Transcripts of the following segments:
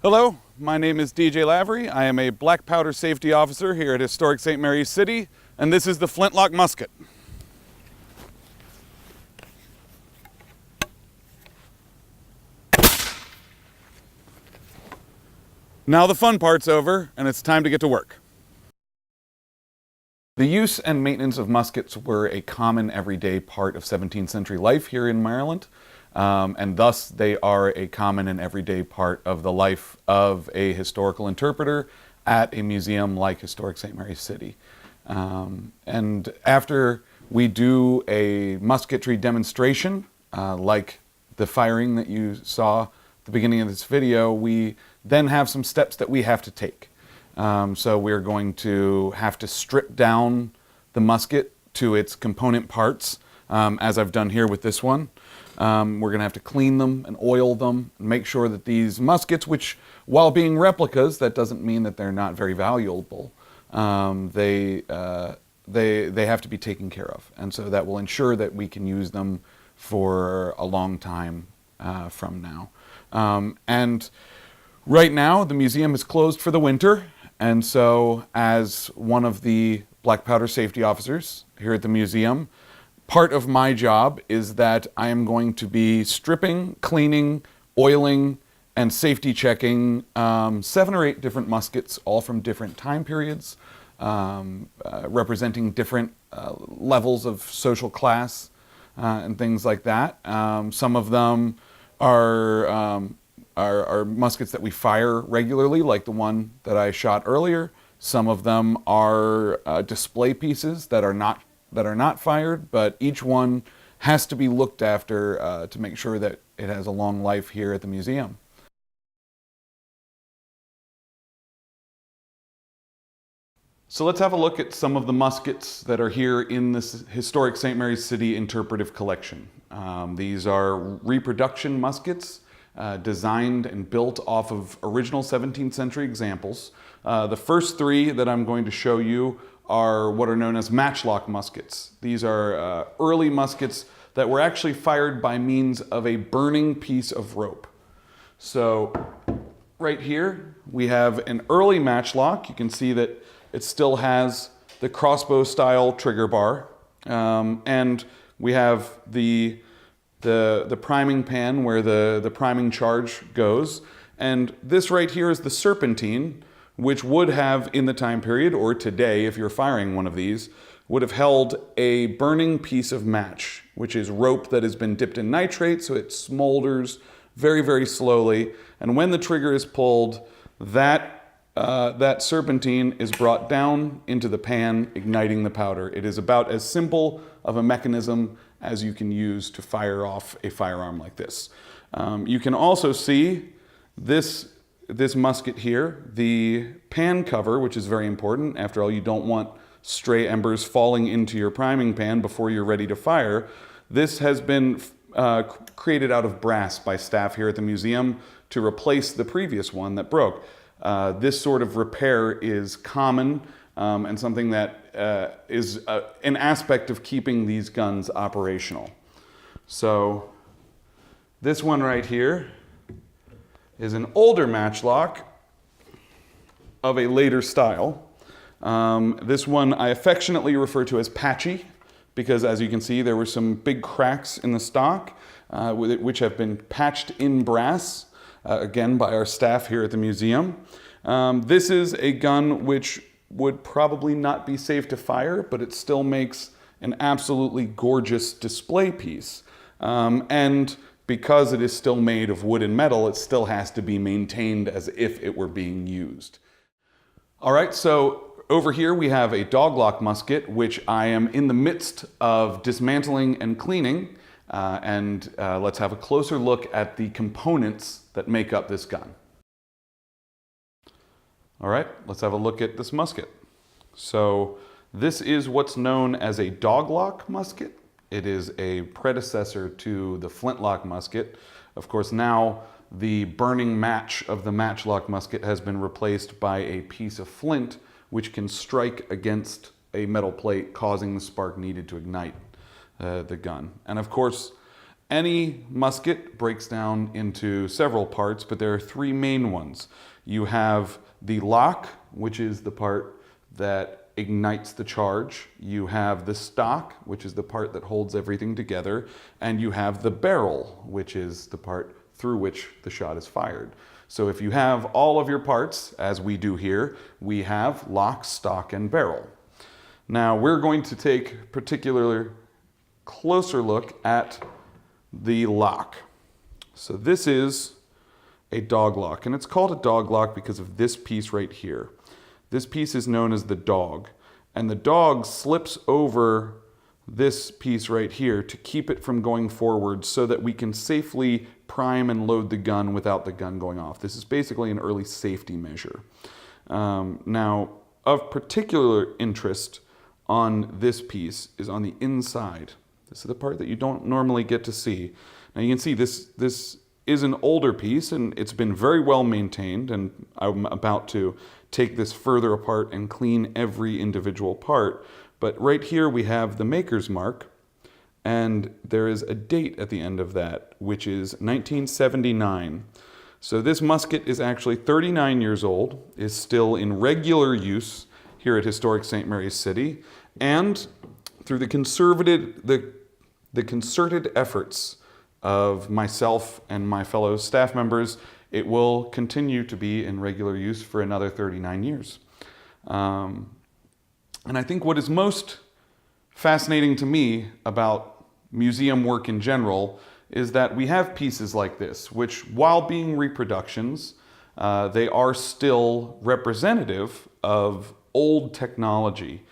Hello, my name is DJ Lavery. I am a black powder safety officer here at historic St. Mary's City, and this is the flintlock musket. Now the fun part's over, and it's time to get to work. The use and maintenance of muskets were a common everyday part of 17th century life here in Maryland. And thus they are a common and everyday part of the life of a historical interpreter at a museum like Historic St. Mary's City. And after we do a musketry demonstration, like the firing that you saw at the beginning of this video, we then have some steps that we have to take. So we're going to have to strip down the musket to its component parts, as I've done here with this one. We're going to have to clean them and oil them and make sure that these muskets, which while being replicas, that doesn't mean that they're not very valuable. They have to be taken care of. And so that will ensure that we can use them for a long time from now. And right now, the museum is closed for the winter. And so as one of the black powder safety officers here at the museum, part of my job is that I am going to be stripping, cleaning, oiling, and safety checking 7 or 8 different muskets, all from different time periods, representing different levels of social class and things like that. Some of them are muskets that we fire regularly, like the one that I shot earlier. Some of them are display pieces that are not fired, but each one has to be looked after to make sure that it has a long life here at the museum. So let's have a look at some of the muskets that are here in this historic St. Mary's City interpretive collection. These are reproduction muskets designed and built off of original 17th century examples. The first 3 that I'm going to show you are what are known as matchlock muskets. These are early muskets that were actually fired by means of a burning piece of rope. So right here we have an early matchlock. You can see that it still has the crossbow style trigger bar, and we have the priming pan where the priming charge goes, and this right here is the serpentine, which would have, in the time period, or today, if you're firing one of these, would have held a burning piece of match, which is rope that has been dipped in nitrate, so it smolders very, very slowly. And when the trigger is pulled, that serpentine is brought down into the pan, igniting the powder. It is about as simple of a mechanism as you can use to fire off a firearm like this. You can also see this musket here, the pan cover, which is very important. After all, you don't want stray embers falling into your priming pan before you're ready to fire. This has been created out of brass by staff here at the museum to replace the previous one that broke. This sort of repair is common and something that is an aspect of keeping these guns operational. So this one right here is an older matchlock of a later style. This one I affectionately refer to as patchy, because as you can see there were some big cracks in the stock which have been patched in brass, again by our staff here at the museum. This is a gun which would probably not be safe to fire, but it still makes an absolutely gorgeous display piece. And because it is still made of wood and metal, it still has to be maintained as if it were being used. All right, so over here we have a doglock musket, which I am in the midst of dismantling and cleaning. Let's have a closer look at the components that make up this gun. All right, let's have a look at this musket. So this is what's known as a doglock musket. It is a predecessor to the flintlock musket. Of course, now the burning match of the matchlock musket has been replaced by a piece of flint which can strike against a metal plate, causing the spark needed to ignite the gun. And of course, Any musket breaks down into several parts, but there are three main ones. You have the lock, which is the part that ignites the charge. You have the stock, which is the part that holds everything together. And you have the barrel, which is the part through which the shot is fired. So if you have all of your parts, as we do here, we have lock, stock, and barrel. Now we're going to take a particular closer look at the lock. So this is a dog lock, and it's called a dog lock because of this piece right here. This piece is known as the dog, and the dog slips over this piece right here to keep it from going forward so that we can safely prime and load the gun without the gun going off. This is basically an early safety measure. Now, of particular interest on this piece is on the inside. This is the part that you don't normally get to see. Now you can see this is an older piece and it's been very well maintained, and I'm about to take this further apart and clean every individual part. But right here we have the maker's mark, and there is a date at the end of that, which is 1979. So this musket is actually 39 years old, is still in regular use here at Historic St. Mary's City, and through the concerted efforts of myself and my fellow staff members, it will continue to be in regular use for another 39 years. And I think what is most fascinating to me about museum work in general is that we have pieces like this, which, while being reproductions, they are still representative of old technology.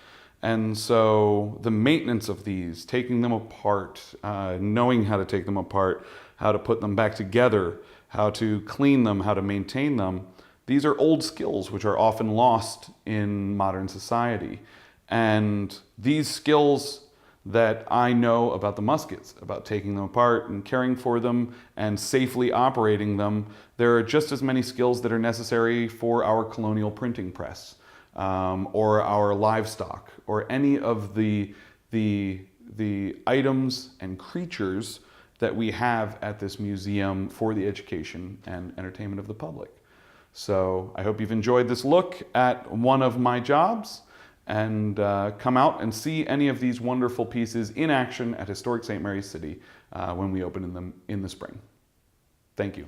And so the maintenance of these, taking them apart, knowing how to take them apart, how to put them back together, how to clean them, how to maintain them, these are old skills which are often lost in modern society. And these skills that I know about the muskets, about taking them apart and caring for them and safely operating them, there are just as many skills that are necessary for our colonial printing press, or our livestock, or any of the items and creatures that we have at this museum for the education and entertainment of the public. So I hope you've enjoyed this look at one of my jobs, and come out and see any of these wonderful pieces in action at Historic St. Mary's City when we open them in the spring. Thank you.